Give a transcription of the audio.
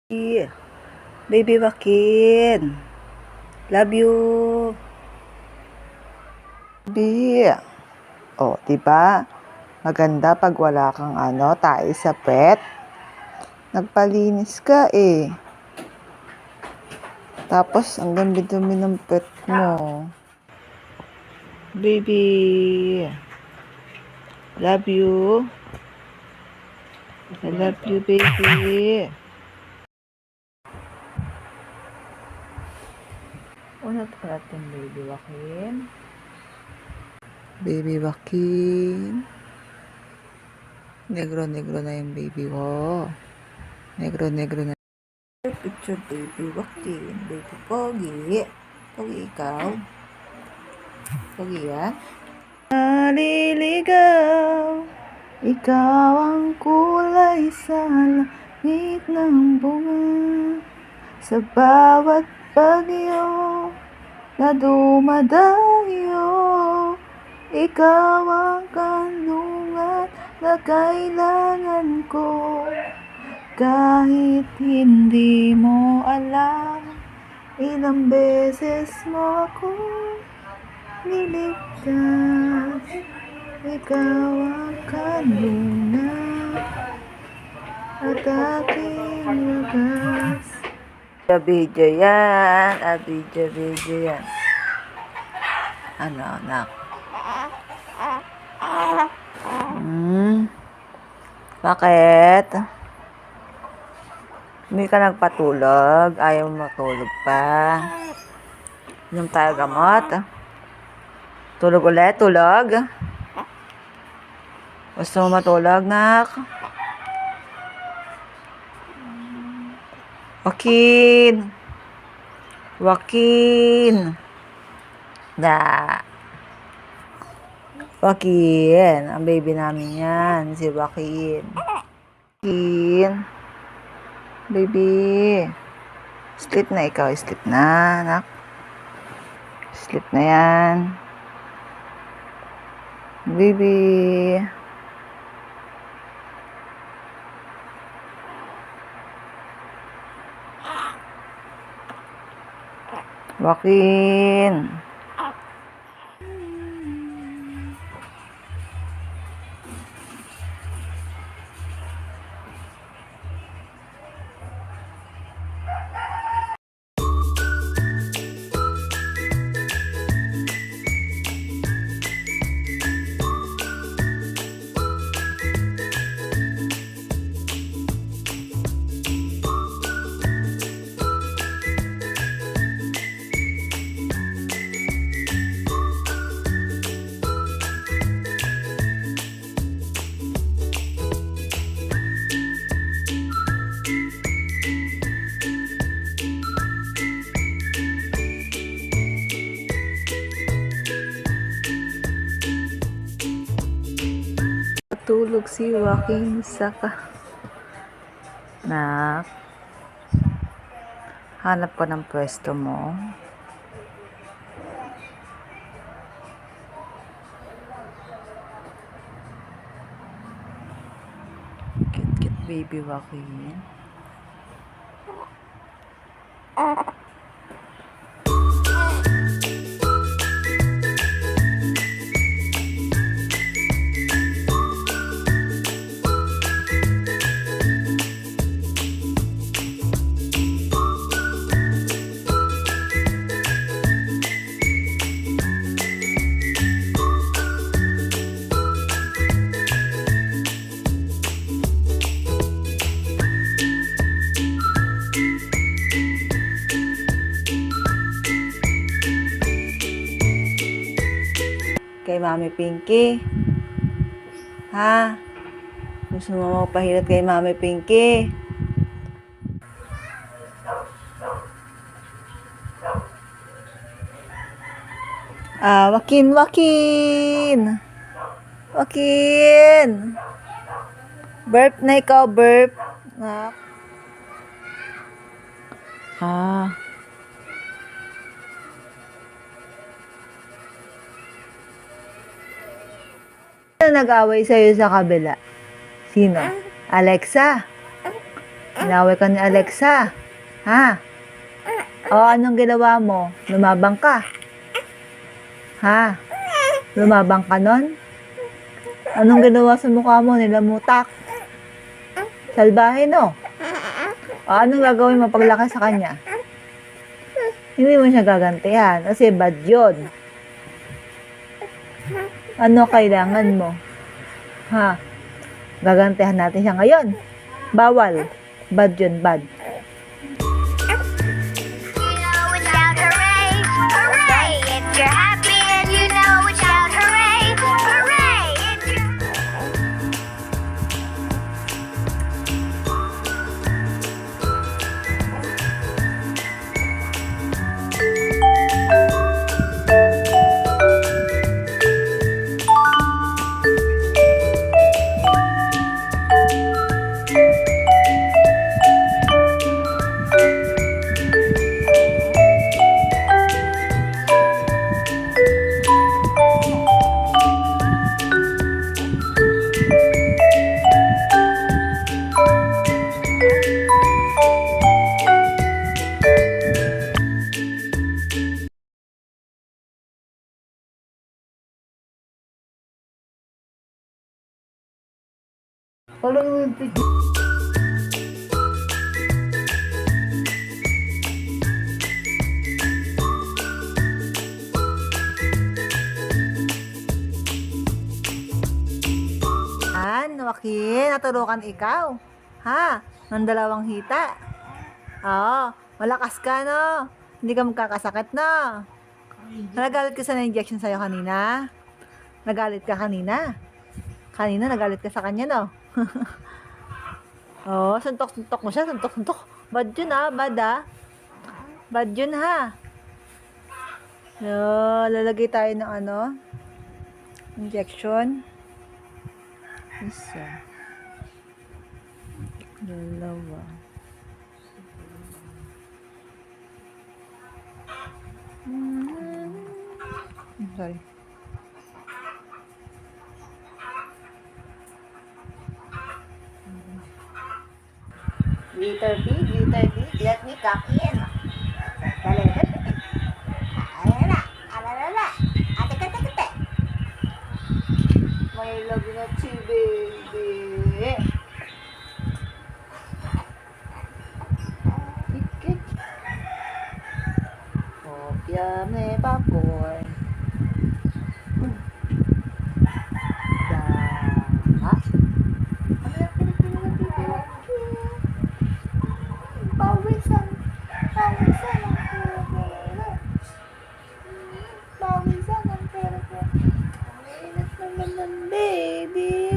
Baby Joaquin. Love you. Baby. Oh, diba? Maganda pag wala kang tayo sa pet. Nagpalinis ka eh. Tapos, ang dumi-dumi ng pet mo. Baby. Love you. I love you, baby. Unat ka natin, baby Joaquin. Baby Joaquin. Negro-negro na yung baby ko. Negro-negro na. Picture, baby Joaquin. Baby Pogi. Pogi ikaw. Pogi yan. Naliligaw. Ikaw ang kulay sa langit ng bunga. Sa bawat bagyo na dumadayo, ikaw ang kanlungan na kailangan ko. Kahit hindi mo alam, ilang beses mo ako niligtas. Ikaw ang kanlungan at aking wagas. Video yan. Video yan. Ano, anak? Bakit? Hindi ka nagpatulog? Ayaw mo matulog pa? Inom tayo gamot? Tulog ulit? Tulog? Gusto mo matulog, nak? Joaquin! Joaquin! Joaquin! Ang baby namin yan, si Joaquin. Joaquin! Baby! Sleep na ikaw, sleep na, nak. Sleep na yan. Baby! Joaquin! Tulog si Joaquin sa Nak, hanap ko ng pwesto mo. Cute baby Joaquin. Kay Mami Pinky. Ha? Gusto mo magpahirat kay Mami Pinky? Joaquin! Joaquin! Burp na ikaw, burp. Sino nag-away sa'yo sa kabila? Sino? Alexa? Inaway ka ni Alexa. Ha? O, anong ginawa mo? Lumabang ka? Ha? Lumabang ka nun? Anong ginawa sa mukha mo? Nilamutak? Salbahe, no? O, anong gagawin mo paglaki sa kanya? Hindi mo siya gagantihan kasi bad yun. Ano kailangan mo? Ha? Gagantihan natin siya ngayon. Bawal. Bad yun, bad. Joaquin, naturukan ikaw. Ha? Ng dalawang hita. Oo, malakas ka, no? Hindi ka magkakasakit, no? Nagalit ka sa na-injection sa'yo kanina? Nagalit ka kanina? Kanina, nagalit ka sa kanya, no? Oo, suntok-suntok mo siya, suntok-suntok. Bad yun, ha? Bad, ha? Bad yun, ha? So, lalagay tayo ng ano? Injection. Isa. Dalawa. Sorry. Glitter bee, let me come in. Alala, alala, ate. My love na si baby. Kikik. Kopya may popcorn. Dah. Ano yung pinipili? Pawisan ang pera. Ang init naman ng baby.